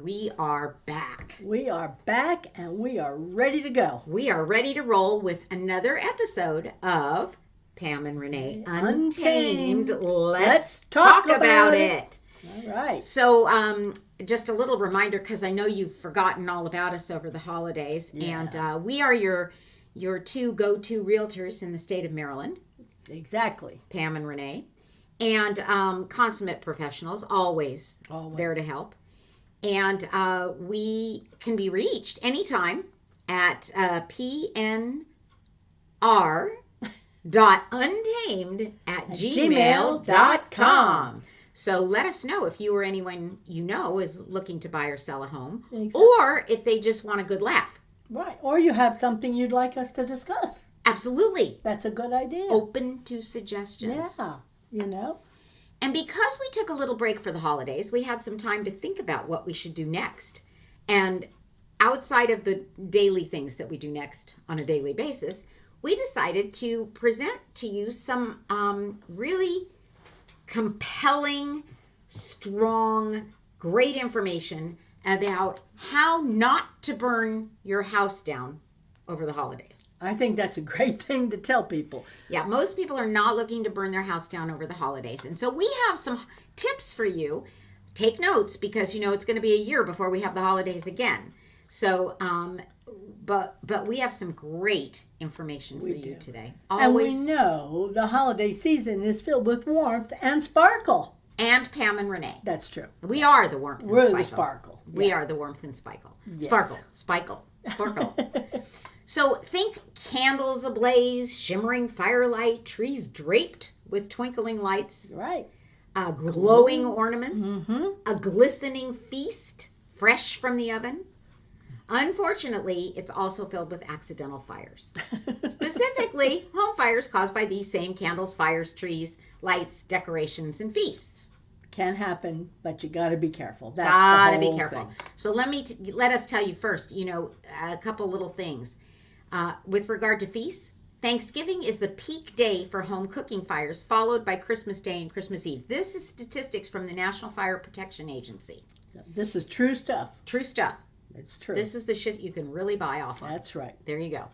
we are back. We are back and we are ready to go. We are ready to roll with another episode of Pam and Renee Untamed. Let's talk about it. All right. So, just a little reminder, because I know you've forgotten all about us over the holidays, Yeah. and we are your two go-to realtors in the state of Maryland, Exactly. Pam and Renee, and consummate professionals, always there to help. And we can be reached anytime at pnr.untamed@gmail.com. So let us know if you or anyone you know is looking to buy or sell a home, Exactly. or if they just want a good laugh. Right. Or you have something you'd like us to discuss. Absolutely. That's a good idea. Open to suggestions. Yeah. You know? And because we took a little break for the holidays, we had some time to think about what we should do next. And outside of the daily things that we do next on a daily basis, we decided to present to you some really compelling, strong, great information about how not to burn your house down over the holidays. I think that's a great thing to tell people. Yeah, most people are not looking to burn their house down over the holidays. And so we have some tips for you. Take notes because, it's going to be a year before we have the holidays again. So, but we have some great information for you today. And we know the holiday season is filled with warmth and sparkle. And Pam and Renee. That's true. We are the warmth and We're sparkle. the sparkle. We are the warmth and sparkle. Yes. Sparkle. So think candles ablaze, shimmering firelight, trees draped with twinkling lights, Right. glowing ornaments, Mm-hmm. a glistening feast fresh from the oven. Unfortunately, it's also filled with accidental fires. Specifically, home fires caused by these same candles, fires, trees, lights, decorations, and feasts. Can happen, but you got to be careful. That's Gotta the be whole careful. thing. So let us tell you first, a couple little things. With regard to feasts, Thanksgiving is the peak day for home cooking fires, followed by Christmas Day and Christmas Eve. This is statistics from the National Fire Protection Agency. This is true stuff. True stuff. It's true. This is the shit you can really buy off of. That's right. There you go.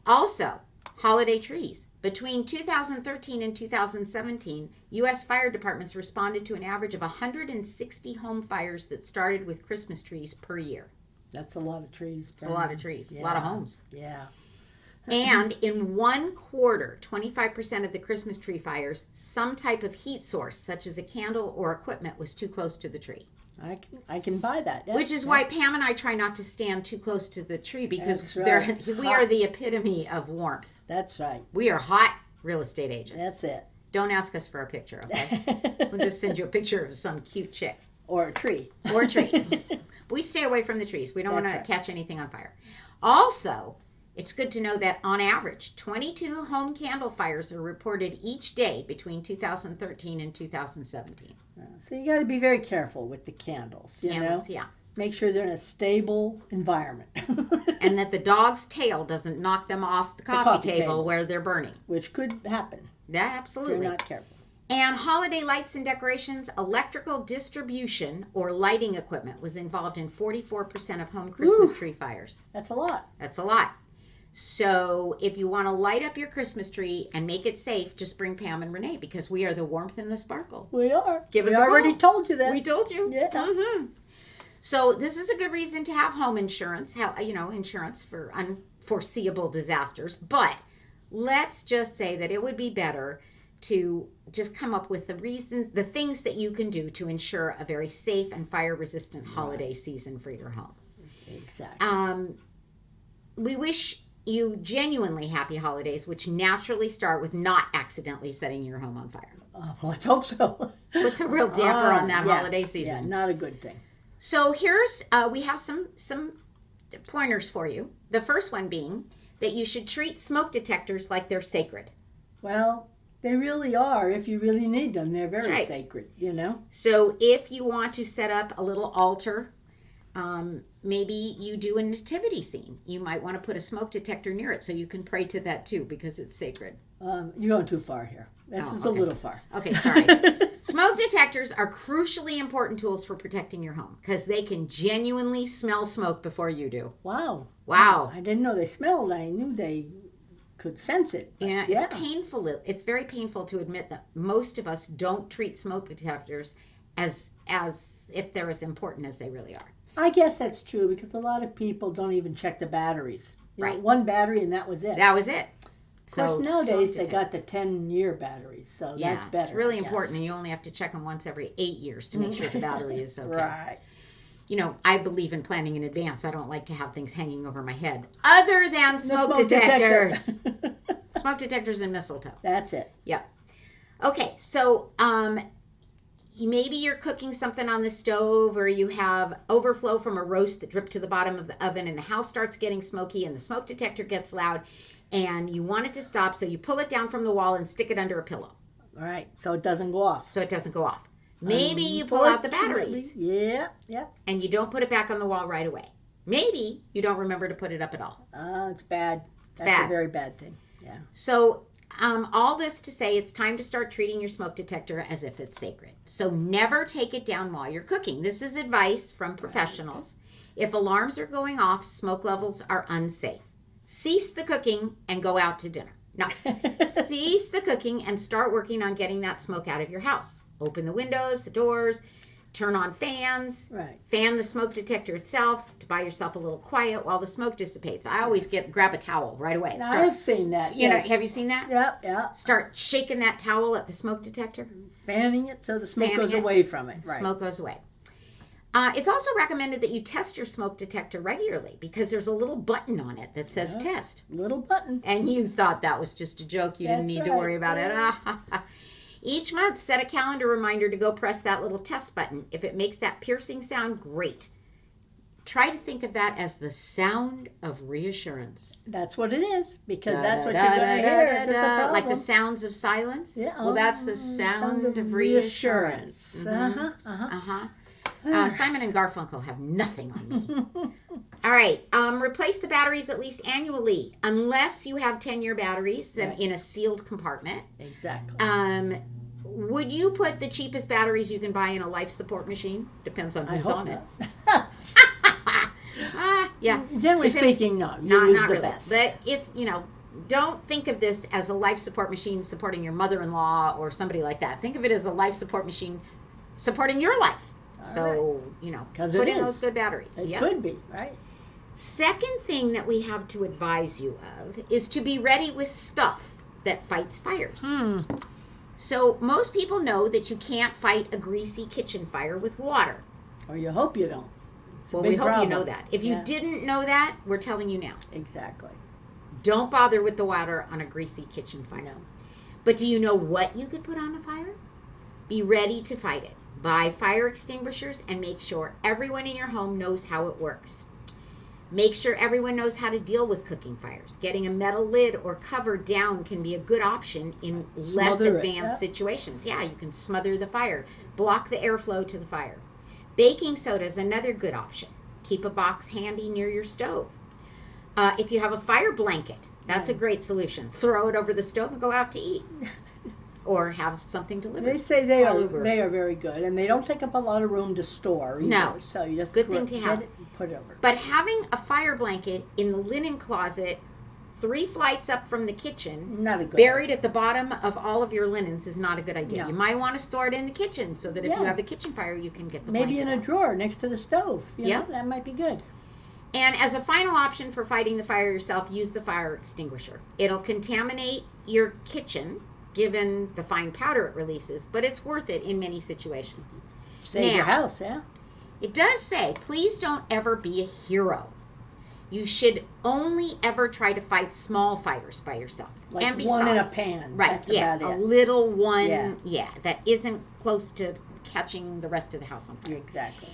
Also, holiday trees. Between 2013 and 2017, U.S. fire departments responded to an average of 160 home fires that started with Christmas trees per year. That's a lot of trees. It's a lot of trees, a lot of homes. Yeah. And in one quarter, 25% of the Christmas tree fires, some type of heat source, such as a candle or equipment, was too close to the tree. I can buy that. Yeah. Which is why Pam and I try not to stand too close to the tree because That's right. we are the epitome of warmth. That's right. We are hot real estate agents. That's it. Don't ask us for a picture, okay? We'll just send you a picture of some cute chick. Or a tree. Or a tree. We stay away from the trees. We don't want to That's right. catch anything on fire. Also, it's good to know that on average, 22 home candle fires are reported each day between 2013 and 2017. So you got to be very careful with the candles. Candles, yeah. Make sure they're in a stable environment. And that the dog's tail doesn't knock them off the coffee table where they're burning. Which could happen Yeah, if absolutely. you're not careful. And holiday lights and decorations, electrical distribution or lighting equipment was involved in 44% of home Christmas tree fires. That's a lot. That's a lot. So if you want to light up your Christmas tree and make it safe, just bring Pam and Renee because we are the warmth and the sparkle. We are. Give us we a already call. told you that. We told you. Yeah. Mm-hmm. So this is a good reason to have home insurance, insurance for unforeseeable disasters. But let's just say that it would be better to just come up with the things that you can do to ensure a very safe and fire-resistant holiday season for your home. Exactly. We wish you genuinely happy holidays, which naturally start with not accidentally setting your home on fire. Let's hope so. Puts a real damper on that holiday season. Yeah, not a good thing. So we have some pointers for you. The first one being that you should treat smoke detectors like they're sacred. Well, they really are if you really need them. They're very right. sacred, So if you want to set up a little altar, maybe you do a nativity scene. You might want to put a smoke detector near it so you can pray to that too because it's sacred. You're going too far here. This is a okay. little far. Okay, sorry. Smoke detectors are crucially important tools for protecting your home because they can genuinely smell smoke before you do. Wow. Wow. I didn't know they smelled. I knew they could sense it. But Yeah, it's painful. It's very painful to admit that most of us don't treat smoke detectors as if they're as important as they really are. I guess that's true because a lot of people don't even check the batteries. You know, Right. one battery and that was it. That was it. Of course, nowadays they got the 10-year batteries, so Yeah, that's better. it's really I guess. important, and you only have to check them once every 8 years to make sure the battery is okay. Right. You know, I believe in planning in advance. I don't like to have things hanging over my head, other than The smoke detectors. Smoke detectors and mistletoe. That's it. Yep. Okay, so maybe you're cooking something on the stove, or you have overflow from a roast that dripped to the bottom of the oven, and the house starts getting smoky, and the smoke detector gets loud, and you want it to stop, so you pull it down from the wall and stick it under a pillow All right, so it doesn't go off. so it doesn't go off. Maybe you pull out the batteries Yeah, yeah. and you don't put it back on the wall right away. Maybe you don't remember to put it up at all. It's bad. That's bad. a very bad thing. Yeah. So all this to say, it's time to start treating your smoke detector as if it's sacred. So never take it down while you're cooking. This is advice from professionals. If alarms are going off, smoke levels are unsafe. Cease the cooking and go out to dinner. No, cease the cooking and start working on getting that smoke out of your house. Open the windows, the doors, turn on fans, Right. fan the smoke detector itself to buy yourself a little quiet while the smoke dissipates. I always grab a towel right away. Now, I've seen that. You know, yes. have you seen that? Yeah, yeah. Start shaking that towel at the smoke detector. Fanning it so the smoke Fanning goes it. away from it. Right. Smoke goes away. It's also recommended that you test your smoke detector regularly because there's a little button on it that says test. Little button. And you thought that was just a joke. You didn't That's need to right. worry about it. Each month, set a calendar reminder to go press that little test button. If it makes that piercing sound, great. Try to think of that as the sound of reassurance. That's what it is because that's what you're going to hear if there's a problem. Like the sounds of silence? Yeah. Well, that's the sound of reassurance. Uh-huh, uh-huh. Uh-huh. Simon and Garfunkel have nothing on me. All right. Replace the batteries at least annually, unless you have 10-year batteries then Right. in a sealed compartment. Exactly. Would you put the cheapest batteries you can buy in a life support machine? Depends on I who's hope on it. not. Yeah. Generally Depends. speaking, no. You use Not the really. best. But if, don't think of this as a life support machine supporting your mother-in-law or somebody like that. Think of it as a life support machine supporting your life. So, 'Cause put it in is. those good batteries. It Yep. could be, right? Second thing that we have to advise you of is to be ready with stuff that fights fires. So most people know that you can't fight a greasy kitchen fire with water. Or you hope you don't. It's a Well, big we hope problem. you know that. If you Yeah. didn't know that, we're telling you now. Exactly. Don't bother with the water on a greasy kitchen fire. No. But do you know what you could put on a fire? Be ready to fight it. Buy fire extinguishers and make sure everyone in your home knows how it works. Make sure everyone knows how to deal with cooking fires. Getting a metal lid or cover down can be a good option in less Smother it, advanced yeah. situations. Yeah, you can smother the fire, block the airflow to the fire. Baking soda is another good option. Keep a box handy near your stove. If you have a fire blanket, that's a great solution. Throw it over the stove and go out to eat. Or have something delivered. They say they Call are Uber. very good, and they don't take up a lot of room to store either. No. So you just Good thing to get have. it and put it over. But having a fire blanket in the linen closet 3 flights up from the kitchen, Not a good buried at the bottom of all of your linens is not a good idea. No. You might want to store it in the kitchen so that if you Yeah. have a kitchen fire, you can get the Maybe in blanket a out. drawer next to the stove. You Yeah. know, that might be good. And as a final option for fighting the fire yourself, use the fire extinguisher. It'll contaminate your kitchen, given the fine powder it releases, but it's worth it in many situations. Save your Now, house, yeah? It does say, please don't ever be a hero. You should only ever try to fight small fires by yourself. Like and one in a besides- pan. Right, That's yeah. about A it. little one, Yeah. that isn't close to catching the rest of the house on fire. Exactly.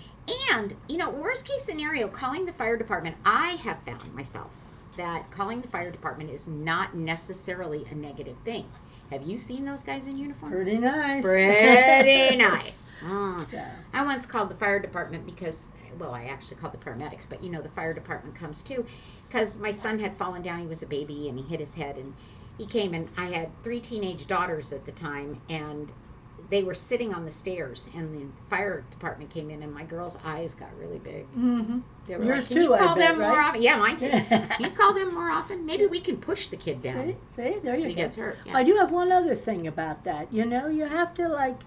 And, worst case scenario, calling the fire department, I have found myself that calling the fire department is not necessarily a negative thing. Have you seen those guys in uniform? Pretty nice. Pretty nice. Yeah. I once called the fire department because, well, I actually called the paramedics, but the fire department comes too, because my son had fallen down. He was a baby and he hit his head, and he came, and I had 3 teenage daughters at the time, and they were sitting on the stairs, and the fire department came in, and my girls' eyes got really big. Mm-hmm. They were Yours like, "Can too, you I call bet, them more right? often?" Yeah, mine too. Can you call them more often? Maybe we can push the kid down. See, there you She go. gets hurt. Yeah. I do have one other thing about that. You know, you have to like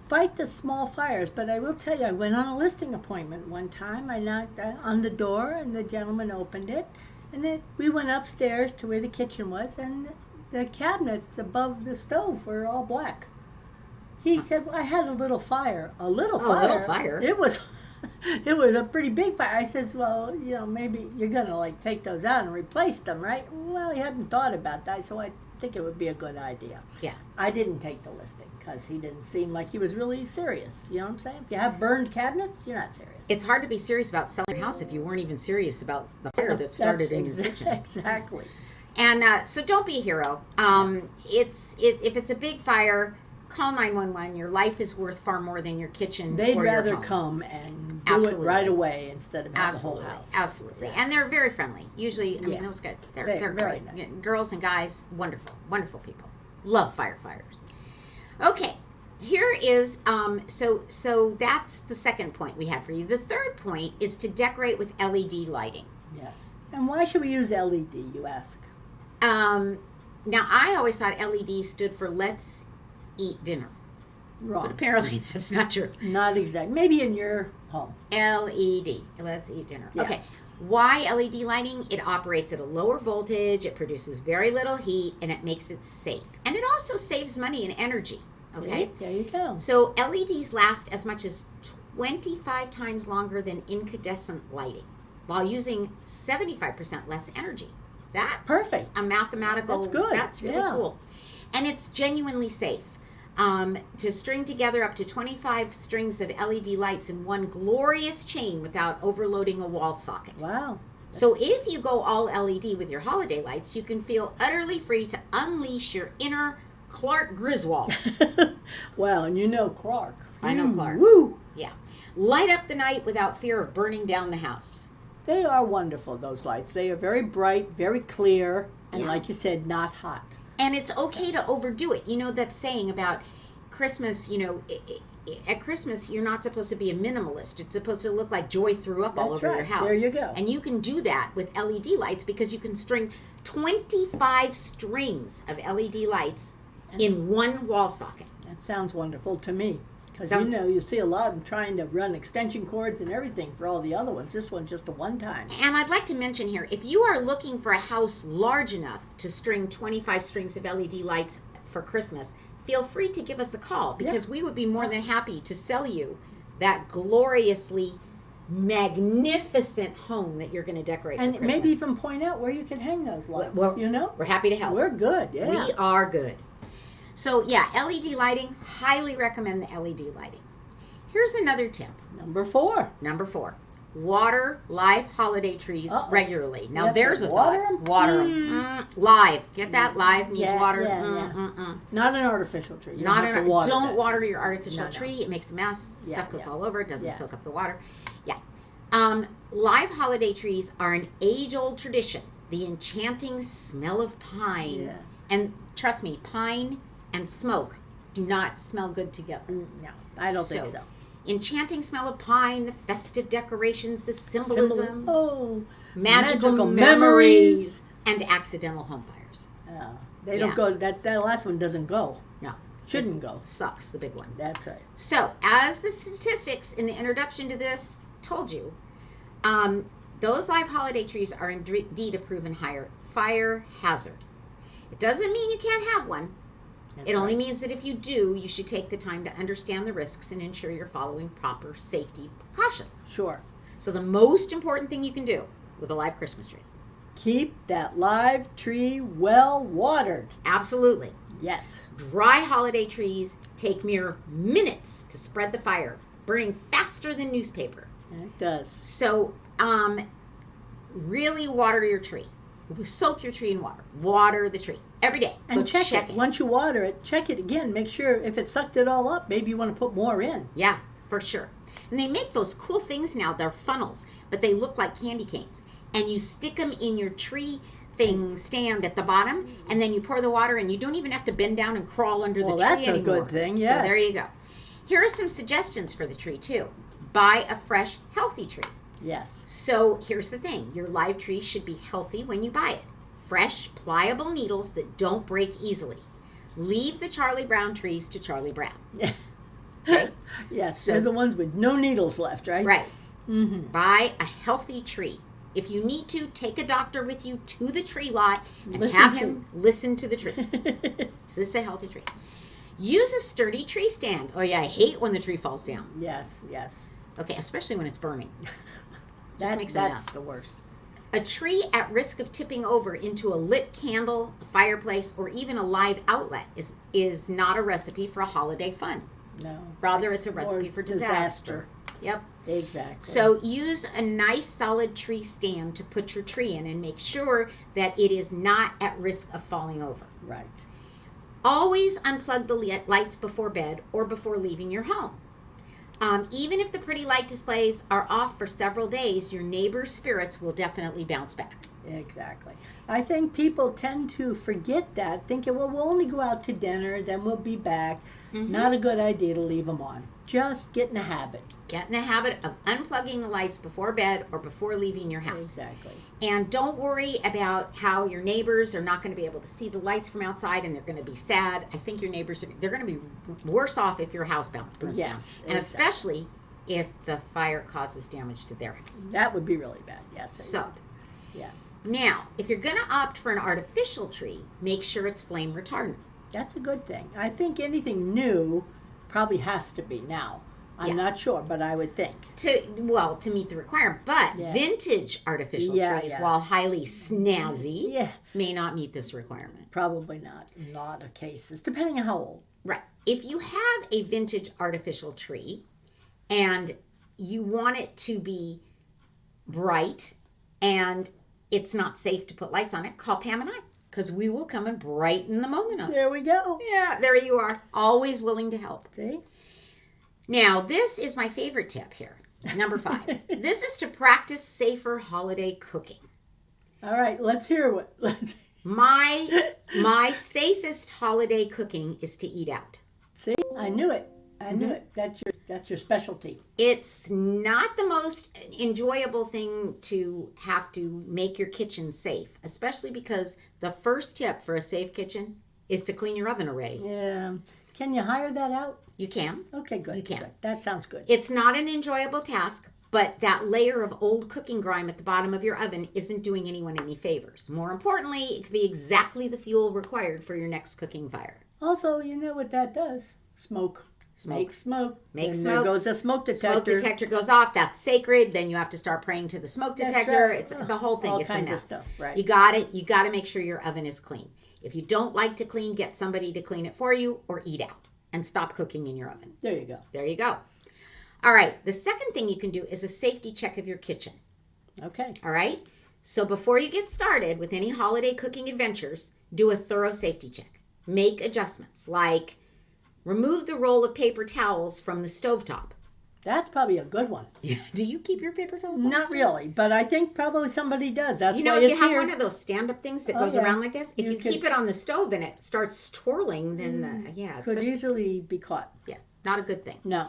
fight the small fires. But I will tell you, I went on a listing appointment one time. I knocked on the door, and the gentleman opened it, and we went upstairs to where the kitchen was, and the cabinets above the stove were all black. He said, "Well, I had a little fire." A little Oh, a fire. little fire. It was. It was a pretty big fire. I says, "Well, you know, maybe you're gonna like take those out and replace them, right?" Well, he hadn't thought about that, so I think it would be a good idea. Yeah. I didn't take the listing because he didn't seem like he was really serious. You know what I'm saying? If you have burned cabinets, you're not serious. It's hard to be serious about selling your house if you weren't even serious about the fire that started in your kitchen. Exactly. And so don't be a hero. If it's a big fire, call 911. Your life is worth far more than your kitchen. They'd or your rather home. come and do Absolutely. it right away instead of have the Absolutely, whole house. absolutely, Exactly. and they're very friendly. Usually, I mean, Yeah. those guys, they're Very great. nice. Yeah, girls and guys, wonderful, wonderful people. Love firefighters. Okay, here is so that's the second point we had for you. The third point is to decorate with LED lighting. Yes. And why should we use LED, you ask? Now, I always thought LED stood for Let's Eat Dinner, but Wrong. apparently that's not true. Not exact. Maybe in your home. LED. Let's eat dinner. Yeah. Okay. Why LED lighting? It operates at a lower voltage, it produces very little heat, and it makes it safe. And it also saves money and energy. Okay? There you go. So LEDs last as much as 25 times longer than incandescent lighting while using 75% less energy. That's Perfect. a mathematical. That's good. That's really Yeah. cool. And it's genuinely safe. To string together up to 25 strings of LED lights in one glorious chain without overloading a wall socket. Wow. So if you go all LED with your holiday lights, you can feel utterly free to unleash your inner Clark Griswold. Well, and you know Clark. I know Clark. Woo! Yeah. Light up the night without fear of burning down the house. They are wonderful, those lights. They are very bright, very clear, and Yeah. like you said, not hot. And it's okay to overdo it. You know that saying about Christmas, at Christmas, you're not supposed to be a minimalist. It's supposed to look like joy threw up all That's over your right. house. There you go. And you can do that with LED lights because you can string 25 strings of LED lights in one wall socket. That sounds wonderful to me. Because Sounds- you see a lot of them trying to run extension cords and everything for all the other ones. This one's just a one time. And I'd like to mention here, if you are looking for a house large enough to string 25 strings of LED lights for Christmas, feel free to give us a call because we would be more than happy to sell you that gloriously magnificent home that you're going to decorate And for Christmas. maybe even point out where you can hang those lights. We're happy to help. We're good, yeah. We are good. So yeah, LED lighting, highly recommend the LED lighting. Here's another tip. Number 4. Number 4, water live holiday trees Uh-oh. regularly. Now You have to there's a water thought. 'em? Water 'em. Live. Get that live needs Yeah, water. yeah. Not an artificial tree. You Not don't have to water don't that. water your artificial No. tree. It makes a mess. Yeah, Stuff goes yeah. all over. It doesn't Yeah. soak up the water. Yeah. Live holiday trees are an age-old tradition. The enchanting smell of pine. Yeah. And trust me, pine and smoke do not smell good together. No, I don't think so. Enchanting smell of pine, the festive decorations, the symbolism, Oh, magical memories, and accidental home fires. They don't Yeah. go. That last one doesn't go. No. Shouldn't go. Sucks, the big one. That's right. So, as the statistics in the introduction to this told you, those live holiday trees are indeed a proven higher fire hazard. It doesn't mean you can't have one. That's It only right. means that if you do, you should take the time to understand the risks and ensure you're following proper safety precautions. Sure. So the most important thing you can do with a live Christmas tree. Keep that live tree well watered. Absolutely. Yes. Dry holiday trees take mere minutes to spread the fire, burning faster than newspaper. It does. So, really water your tree. Soak your tree in water. Water the tree every day. And Go check it. Once you water it, check it again. Make sure if it sucked it all up, maybe you want to put more in. Yeah, for sure. And they make those cool things now. They're funnels, but they look like candy canes. And you stick them in your tree thing stand at the bottom, and then you pour the water, and you don't even have to bend down and crawl under the tree that's anymore. a good thing, yes. So there you go. Here are some suggestions for the tree too. Buy a fresh, healthy tree. Yes. So here's the thing. Your live tree should be healthy when you buy it. Fresh, pliable needles that don't break easily. Leave the Charlie Brown trees to Charlie Brown. Okay? Yes, So- they're the ones with no needles left, right? Right. Mm-hmm. Buy a healthy tree. If you need to, take a doctor with you to the tree lot and Listen have to- him listen to the tree. Is this a healthy tree? Use a sturdy tree stand. Oh yeah, I hate when the tree falls down. Yes, yes. Okay, especially when it's burning. Just That, makes a that's mess. the worst. A tree at risk of tipping over into a lit candle, a fireplace, or even a live outlet is not a recipe for a holiday fun. No. Rather, it's a more recipe for disaster. Yep. Exactly. So use a nice solid tree stand to put your tree in and make sure that it is not at risk of falling over. Right. Always unplug the lights before bed or before leaving your home. Even if the pretty light displays are off for several days, your neighbor's spirits will definitely bounce back. Exactly. I think people tend to forget that, thinking, well, we'll only go out to dinner, then we'll be back. Mm-hmm. Not a good idea to leave them on. Just get in a habit. Get in the habit of unplugging the lights before bed or before leaving your house. Exactly. And don't worry about how your neighbors are not going to be able to see the lights from outside and they're going to be sad. I think your neighbors they're going to be worse off if your house burns down. Yes, And exactly. especially if the fire causes damage to their house. That would be really bad. Yes. it So, would. Yeah. now, if you're going to opt for an artificial tree, make sure it's flame retardant. That's a good thing. I think anything new probably has to be now. I'm Yeah. not sure, but I would think. To meet the requirement. But Yeah. vintage artificial Yeah, trees, yeah. while highly snazzy, Yeah. may not meet this requirement. Probably not. In a lot of cases, depending on how old. Right. If you have a vintage artificial tree and you want it to be bright and it's not safe to put lights on it, call Pam and I because we will come and brighten the moment up. There we go. Yeah, there you are. Always willing to help. See? Now, this is my favorite tip here. Number 5. This is to practice safer holiday cooking. All right, let's hear what. My safest holiday cooking is to eat out. See? I knew it. I knew it. That's your specialty. It's not the most enjoyable thing to have to make your kitchen safe, especially because the first tip for a safe kitchen is to clean your oven already. Yeah. Can you hire that out? You can. Okay, good. You can. Good. That sounds good. It's not an enjoyable task, but that layer of old cooking grime at the bottom of your oven isn't doing anyone any favors. More importantly, it could be exactly the fuel required for your next cooking fire. Also, you know what that does? Smoke. Smoke. Make smoke. Make and smoke. There goes a smoke detector. Smoke detector goes off. That's sacred. Then you have to start praying to the smoke That's detector. right. It's the whole thing. All It's kinds a of mess. stuff, right. You got it. You got to make sure your oven is clean. If you don't like to clean, get somebody to clean it for you or eat out and stop cooking in your oven. There you go. There you go. All right. The second thing you can do is a safety check of your kitchen. Okay. All right. So before you get started with any holiday cooking adventures, do a thorough safety check. Make adjustments like remove the roll of paper towels from the stovetop. That's probably a good one. Do you keep your paper towels on the Not stove? really, but I think probably somebody does. That's You know, why if it's you have here. one of those stand-up things that Oh, goes yeah. around like this, if You you could- keep it on the stove and it starts twirling, then Could especially- easily be caught. yeah, not a good thing. No.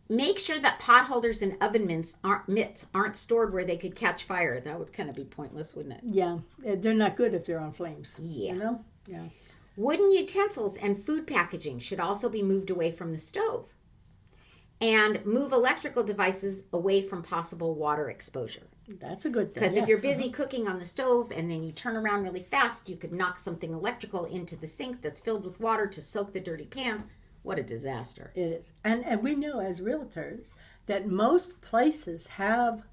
Make sure that pot holders and oven mitts aren't stored where they could catch fire. That would kind of be pointless, wouldn't it? Yeah. They're not good if they're on flames. Yeah. You know? Yeah. Wooden utensils and food packaging should also be moved away from the stove. And move electrical devices away from possible water exposure. That's a good thing. Because if yes. you're busy cooking on the stove and then you turn around really fast, you could knock something electrical into the sink that's filled with water to soak the dirty pans. What a disaster. It is. And we know as realtors that most places have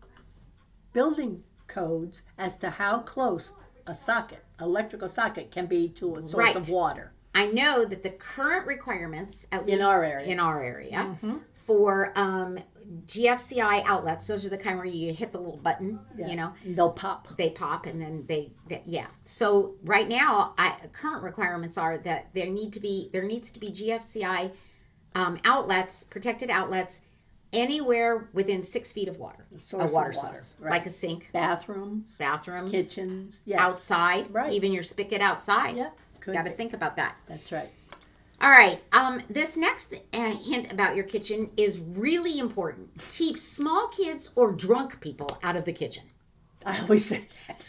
building codes as to how close a socket, electrical socket, can be to a source Right. of water. I know that the current requirements, at least In our area. for GFCI outlets, those are the kind where you hit the little button, you know, They'll pop. they pop and then yeah. So right now, current requirements are that there needs to be GFCI outlets, protected outlets, anywhere within 6 feet of water, source a of water water, source, right. like a sink, Bathrooms, bathrooms, kitchens, yes. outside, Right. even your spigot outside. Yep. Could Got to be. think about that. That's right. All right. This next hint about your kitchen is really important. Keep small kids or drunk people out of the kitchen. I always say that.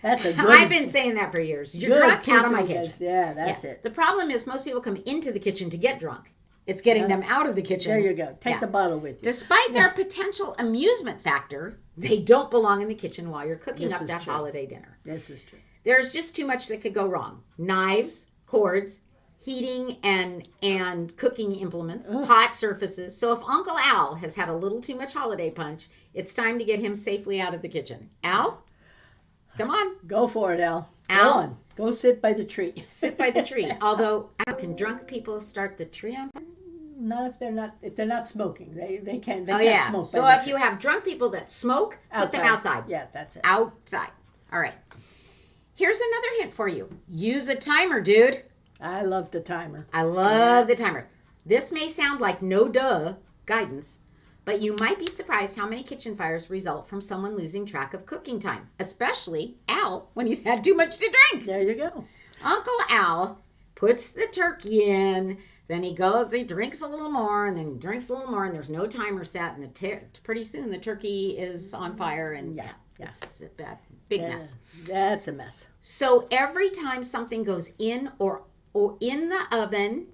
That's a good. I've been saying that for years. You're good drunk, piece out of my of kitchen. advice. Yeah, that's it. The problem is most people come into the kitchen to get drunk. It's getting them out of the kitchen. There you go. Take Yeah. the bottle with you. Despite their potential amusement factor, they don't belong in the kitchen while you're cooking This up is that true. holiday dinner. This is true. There's just too much that could go wrong. Knives, cords, heating and cooking implements, hot surfaces. So if Uncle Al has had a little too much holiday punch, it's time to get him safely out of the kitchen. Al, come on, Go for it, Al. Al? Go on. Go sit by the tree. sit by the tree. Although, can drunk people start the tree on fire? Not if they're not smoking. They can't. They Oh can't yeah. smoke. So by if you have drunk people that smoke, put them outside. Yes, that's it. Outside. All right. Here's another hint for you. Use a timer, dude. I love the timer. I love the timer. This may sound like no duh guidance, but you might be surprised how many kitchen fires result from someone losing track of cooking time, especially Al when he's had too much to drink. There you go. Uncle Al puts the turkey in, then he drinks a little more, and then he drinks a little more, and there's no timer set, and pretty soon the turkey is on fire, and Yeah. it's a big mess. That's a mess. So every time something goes in or in the oven,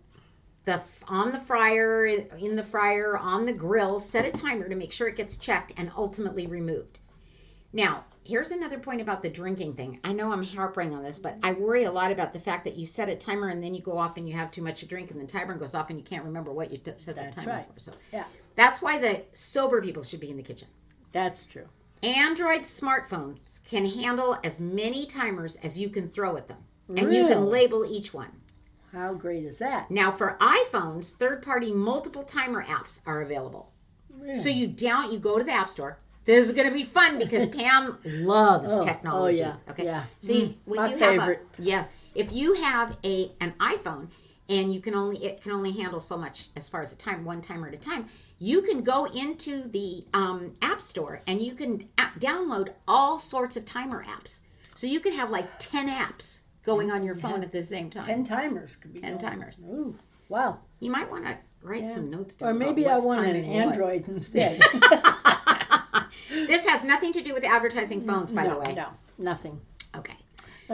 on the fryer, in the fryer, on the grill, set a timer to make sure it gets checked and ultimately removed. Now, here's another point about the drinking thing. I know I'm harping on this, but I worry a lot about the fact that you set a timer and then you go off and you have too much to drink and the timer goes off and you can't remember what you set that That's timer right. for. So Yeah, that's why the sober people should be in the kitchen. that's true. Android smartphones can handle as many timers as you can throw at them. And you Really? can label each one. How great is that? Now for iPhones, third-party multiple timer apps are available. Really? So you go to the App Store. This is going to be fun because Pam loves technology. yeah, Okay. yeah. So My favorite. if you have an iPhone and it can only handle so much as far as one timer at a time, you can go into the App Store and you can download all sorts of timer apps. So you could have like 10 apps going on your phone at the same time. 10 timers could be 10 going. timers. Ooh, wow. You might want to write some notes down. Or about maybe I what's want an timing what. Android instead. This has nothing to do with advertising phones, by the way. No, nothing. Okay.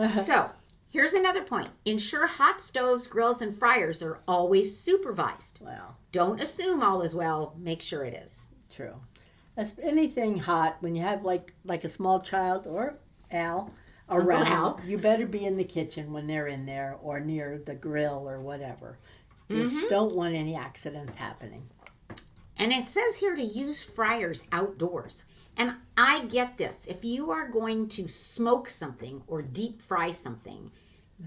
So, here's another point. Ensure hot stoves, grills, and fryers are always supervised. Well, Don't assume all is well. Make sure it is. true. Anything hot, when you have like a small child or Al around, Al. you better be in the kitchen when they're in there or near the grill or whatever. Mm-hmm. Just don't want any accidents happening. And it says here to use fryers outdoors. And I get this. If you are going to smoke something or deep fry something,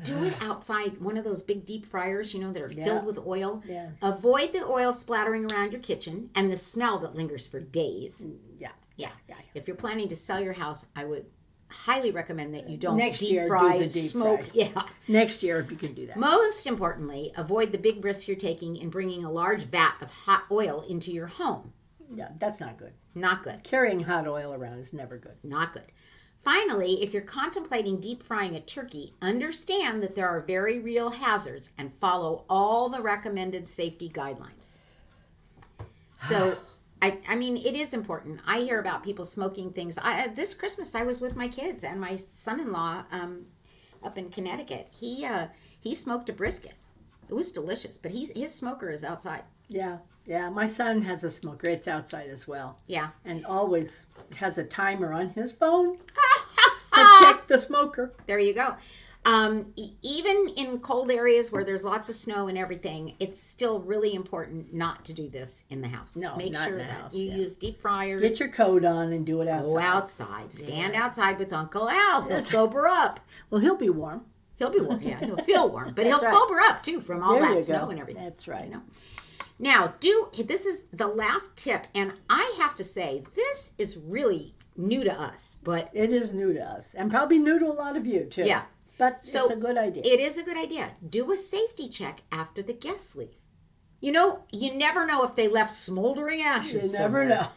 do it outside one of those big deep fryers, that are filled with oil. Yes. Avoid the oil splattering around your kitchen and the smell that lingers for days. Yeah. Yeah. If you're planning to sell your house, I would highly recommend that you don't Next deep year, do fry, the deep smoke. fry. Yeah. Next year, if you can do that. Most importantly, avoid the big risk you're taking in bringing a large vat of hot oil into your home. Yeah, that's not good. Not good. Carrying hot oil around is never good. Not good. Finally, if you're contemplating deep frying a turkey, understand that there are very real hazards and follow all the recommended safety guidelines. So, I mean, it is important. I hear about people smoking things. This Christmas, I was with my kids and my son-in-law up in Connecticut. He smoked a brisket. It was delicious, but his smoker is outside. Yeah. My son has a smoker. It's outside as well. Yeah. And always has a timer on his phone to check the smoker. There you go. Even in cold areas where there's lots of snow and everything, it's still really important not to do this in the house. No, Make not sure in the that house, you yeah. use deep fryers. Get your coat on and do it outside. Go outside. Stand outside with Uncle Al. He'll sober up. Well, he'll be warm. He'll be warm. Yeah, he'll feel warm, but he'll right. sober up too from all There that you snow go. and everything. That's right. Now, this is the last tip, and I have to say this is really new to us, but It is new to us, and probably new to a lot of you too. Yeah. But So it's a good idea. it is a good idea. Do a safety check after the guests leave. You know, you never know if they left smoldering ashes. You never somewhere.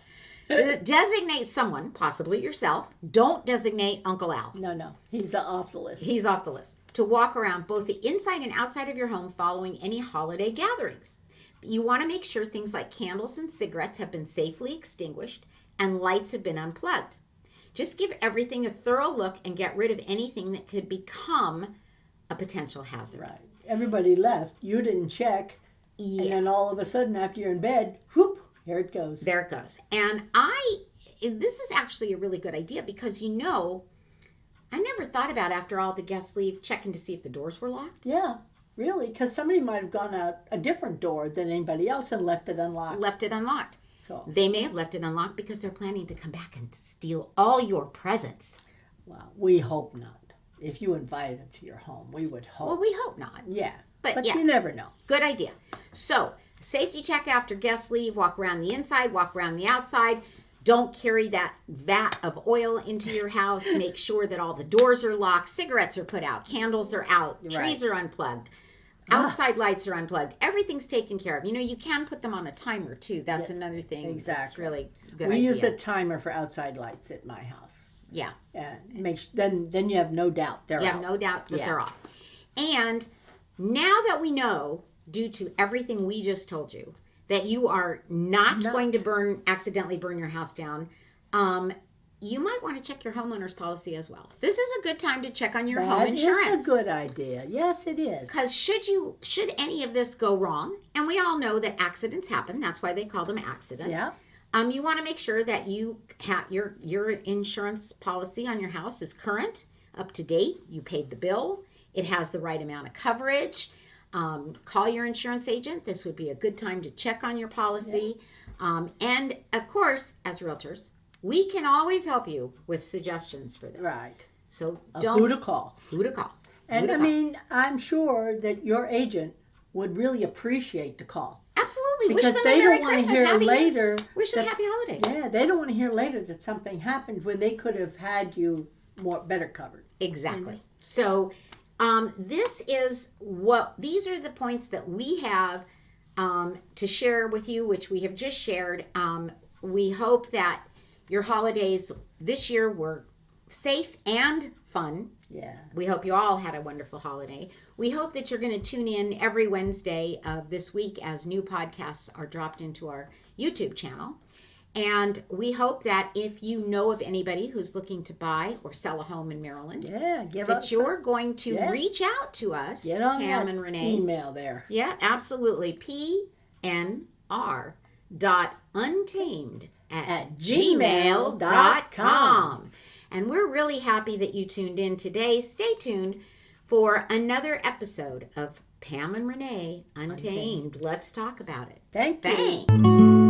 know. Designate someone, possibly yourself. Don't designate Uncle Al. No, he's off the list. He's off the list. To walk around both the inside and outside of your home following any holiday gatherings. You want to make sure things like candles and cigarettes have been safely extinguished and lights have been unplugged. Just give everything a thorough look and get rid of anything that could become a potential hazard. Right. Everybody left. You didn't check. Yeah. And then all of a sudden, after you're in bed, whoop, here it goes. There it goes. And this is actually a really good idea because, I never thought about after all the guests leave, checking to see if the doors were locked. Yeah, really, because somebody might have gone out a different door than anybody else and left it unlocked. So, They may have left it unlocked because they're planning to come back and steal all your presents. well, we hope not. If you invited them to your home, we would hope. Well, we hope not. Yeah, But yeah. you never know. Good idea. So, safety check after guests leave. Walk around the inside, walk around the outside. Don't carry that vat of oil into your house. Make sure that all the doors are locked. Cigarettes are put out. Candles are out. Trees are unplugged. Outside lights are unplugged. Everything's taken care of. You can put them on a timer too. That's another thing. Exactly. That's really good We idea. use a timer for outside lights at my house. Yeah. And then you have no doubt they're You out. have no doubt that Yeah. they're off. And now that we know, due to everything we just told you, that you are not going to accidentally burn your house down, you might want to check your homeowner's policy as well. This is a good time to check on your home insurance. That is a good idea. Yes, it is. Because should any of this go wrong, and we all know that accidents happen, that's why they call them accidents. Yeah. You want to make sure that you have your insurance policy on your house is current, up to date. You paid the bill. It has the right amount of coverage. Call your insurance agent. This would be a good time to check on your policy. And of course, as realtors, we can always help you with suggestions for this. Right. So Who to call. Who to call. And Who to I call. mean, I'm sure that your agent would really appreciate the call. Absolutely. Because Wish them they a Merry don't want to Christmas. hear later. Wish them that- happy holidays. Yeah, they don't want to hear later that something happened when they could have had you better covered. Exactly. So these are the points that we have to share with you, which we have just shared. We hope that your holidays this year were safe and fun. Yeah. We hope you all had a wonderful holiday. We hope that you're going to tune in every Wednesday of this week as new podcasts are dropped into our YouTube channel. And we hope that if you know of anybody who's looking to buy or sell a home in Maryland, Yeah, give us that you're going to reach out to us, get on Pam that and Renee. email there. Yeah, absolutely. PNR.untamed@gmail.com. And we're really happy that you tuned in today. Stay tuned for another episode of Pam and Renee Untamed. Let's talk about it. Thank you. Thanks.